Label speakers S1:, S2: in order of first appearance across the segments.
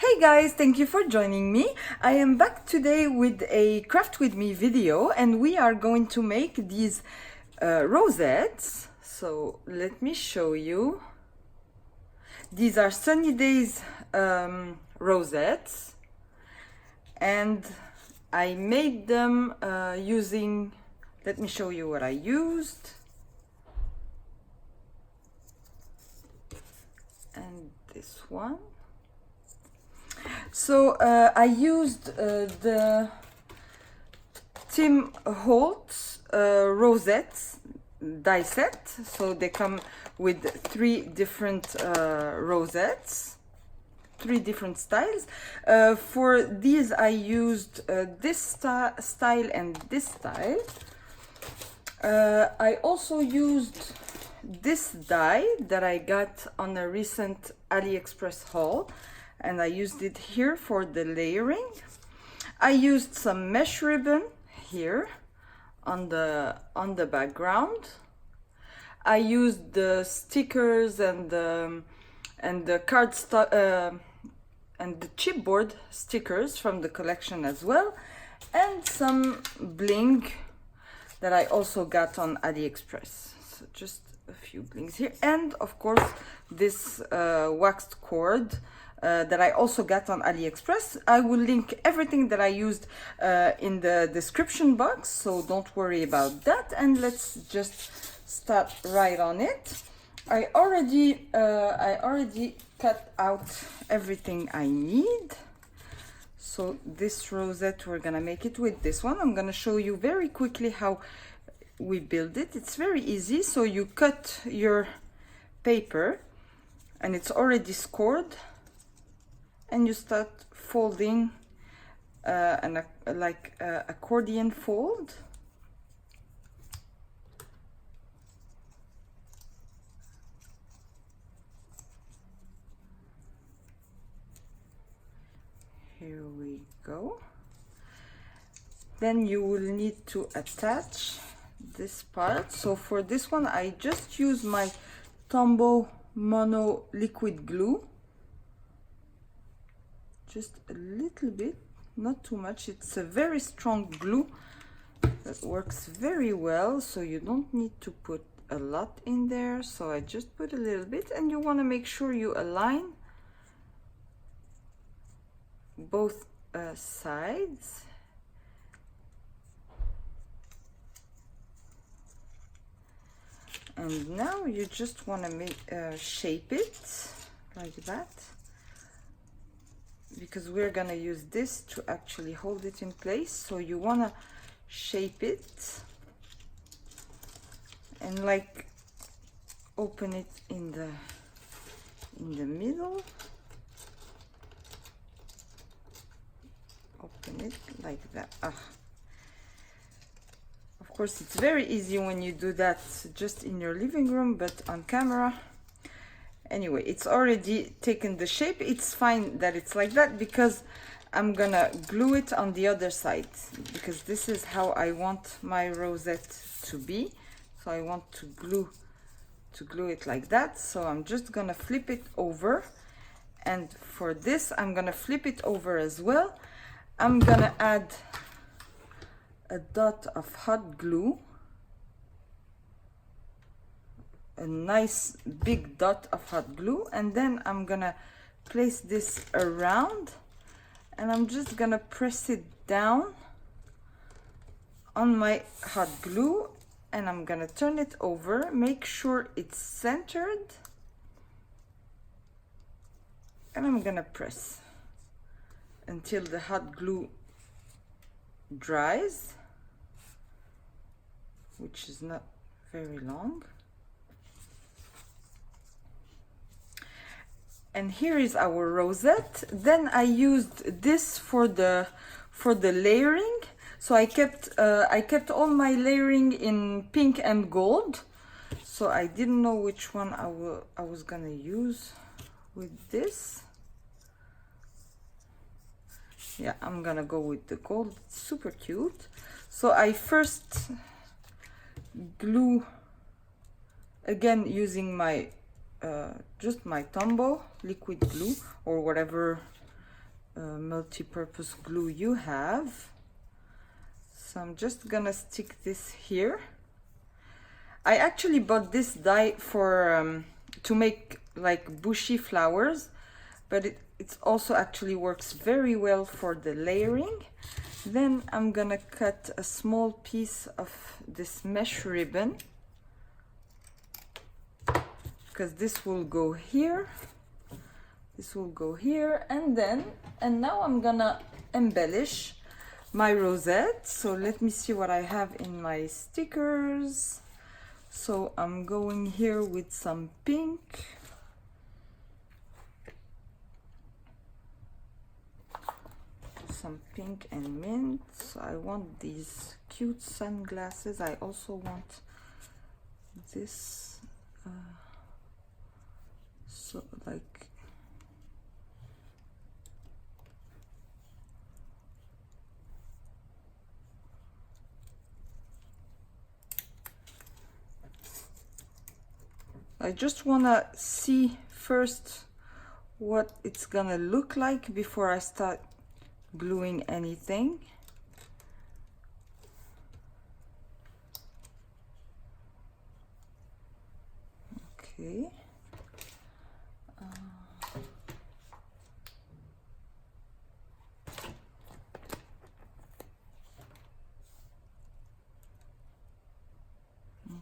S1: Hey guys, thank you for joining me. I am back today with a craft with me video and we are going to make these rosettes. So let me show you. These are sunny days rosettes and I made them using, let me show you what I used. And this one. So I used the Tim Holtz Rosettes die set. So they come with three different rosettes, three different styles. For these I used this style and this style. I also used this die that I got on a recent AliExpress haul, and I used it here for the layering. I used some mesh ribbon here on the background. I used the stickers and the and the chipboard stickers from the collection as well, and some bling that I also got on AliExpress. So just a few blings here, and of course this waxed cord that I also got on AliExpress. I will link everything that I used in the description box, so don't worry about that. And let's just start right on it. I already cut out everything I need. So this rosette, we're gonna make it with this one. I'm gonna show you very quickly how we build it. It's very easy. So you cut your paper and it's already scored, and you start folding like accordion fold. Here we go. Then you will need to attach this part. So for this one I just use my Tombow Mono liquid glue, just a little bit, not too much. It's a very strong glue that works very well, so you don't need to put a lot in there. So I just put a little bit, and you want to make sure you align both sides. And now you just want to make shape it like that, because we're gonna use this to actually hold it in place. So you want to shape it and like open it in the middle. Open it like that. Of course it's very easy when you do that just in your living room, but on camera, anyway, it's already taken the shape. It's fine that it's like that, because I'm gonna glue it on the other side, because this is how I want my rosette to be. So I want to glue it like that. So I'm just gonna flip it over, and for this I'm gonna flip it over as well. I'm gonna add a dot of hot glue, a nice big dot of hot glue, and then I'm gonna place this around, and I'm just gonna press it down on my hot glue, and I'm gonna turn it over, make sure it's centered, and I'm gonna press until the hot glue dries, which is not very long. And here is our rosette. Then I used this for the layering. So I kept all my layering in pink and gold. So I didn't know which one I was gonna use with this. Yeah, I'm gonna go with the gold. It's super cute. So I first glue again using my just my Tombow liquid glue, or whatever multi-purpose glue you have. So I'm just gonna stick this here. I actually bought this die for to make like bushy flowers, but it also actually works very well for the layering. Then I'm gonna cut a small piece of this mesh ribbon, because this will go here, this will go here, and now I'm gonna embellish my rosette. So let me see what I have in my stickers. So I'm going here with some pink, and mint. So I want these cute sunglasses. I also want this so like I just want to see first what it's gonna look like before I start gluing anything. Okay.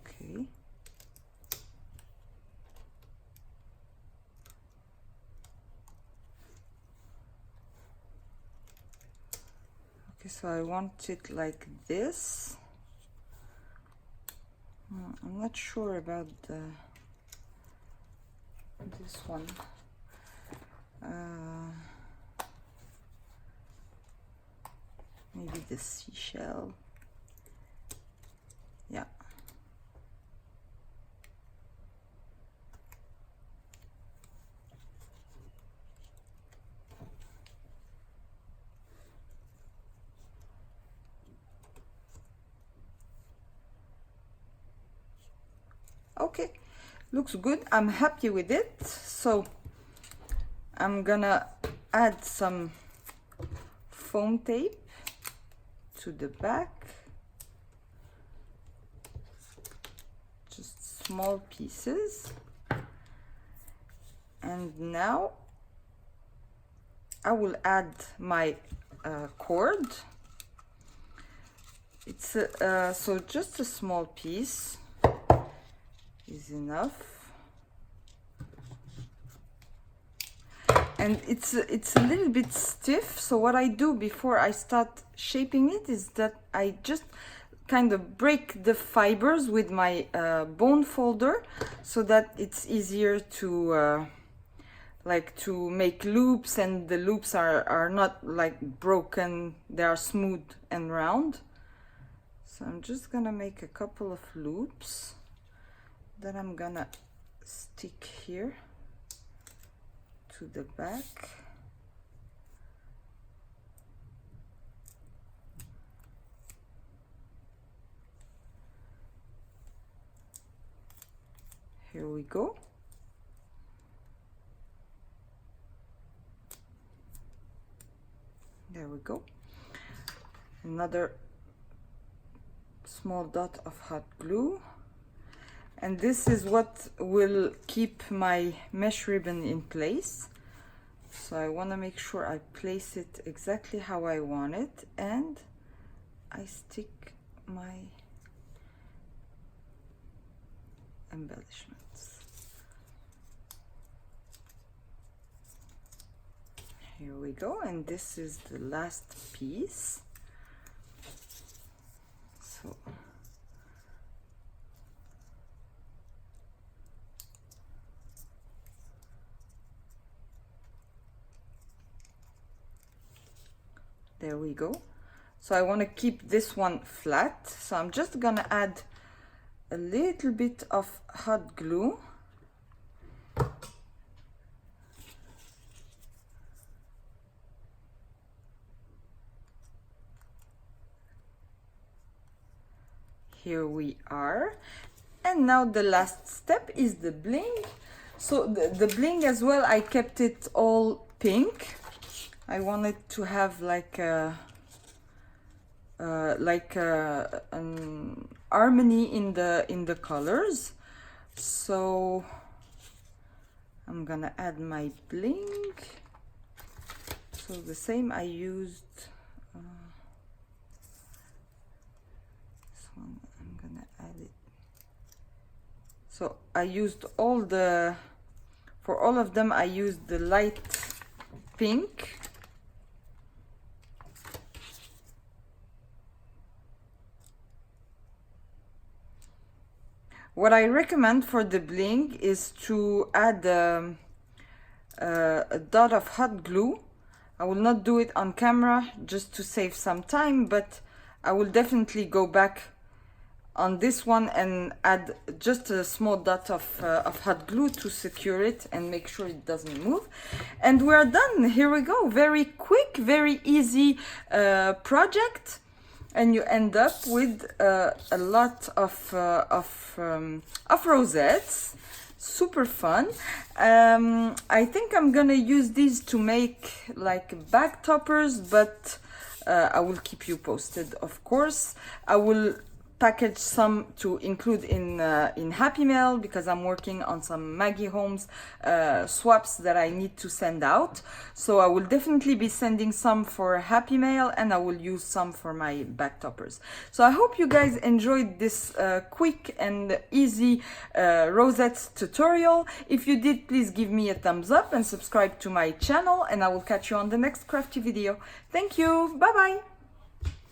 S1: Okay. Okay, so I want it like this. I'm not sure about this one. Maybe the seashell. Yeah. Okay, looks good. I'm happy with it. So I'm gonna add some foam tape to the back, just small pieces. And now I will add my cord. It's so just a small piece is enough, and it's a little bit stiff. So what I do before I start shaping it is that I just kind of break the fibers with my bone folder, so that it's easier to like to make loops, and the loops are not like broken, they are smooth and round. So I'm just gonna make a couple of loops that I'm gonna stick here to the back. Here we go. There we go. Another small dot of hot glue. And this is what will keep my mesh ribbon in place. So I want to make sure I place it exactly how I want it, and I stick my embellishments. Here we go, and this is the last piece. So there we go. So I want to keep this one flat, so I'm just gonna add a little bit of hot glue. Here we are. And now the last step is the bling. So the bling as well, I kept it all pink. I wanted to have like an harmony in the colors. So I'm gonna add my bling. So the same I used. This one I'm gonna add it. So I used for all of them I used the light pink. What I recommend for the bling is to add a dot of hot glue. I will not do it on camera just to save some time, but I will definitely go back on this one and add just a small dot of hot glue to secure it and make sure it doesn't move. And we're done. Here we go. Very quick, very easy project. And you end up with a lot of rosettes. Super fun. I think I'm gonna use these to make like bag toppers, but I will keep you posted, of course. I will package some to include in Happy Mail, because I'm working on some Maggie Holmes swaps that I need to send out. So I will definitely be sending some for Happy Mail, and I will use some for my back toppers. So I hope you guys enjoyed this quick and easy rosettes tutorial. If you did, please give me a thumbs up and subscribe to my channel, and I will catch you on the next crafty video. Thank you. Bye bye.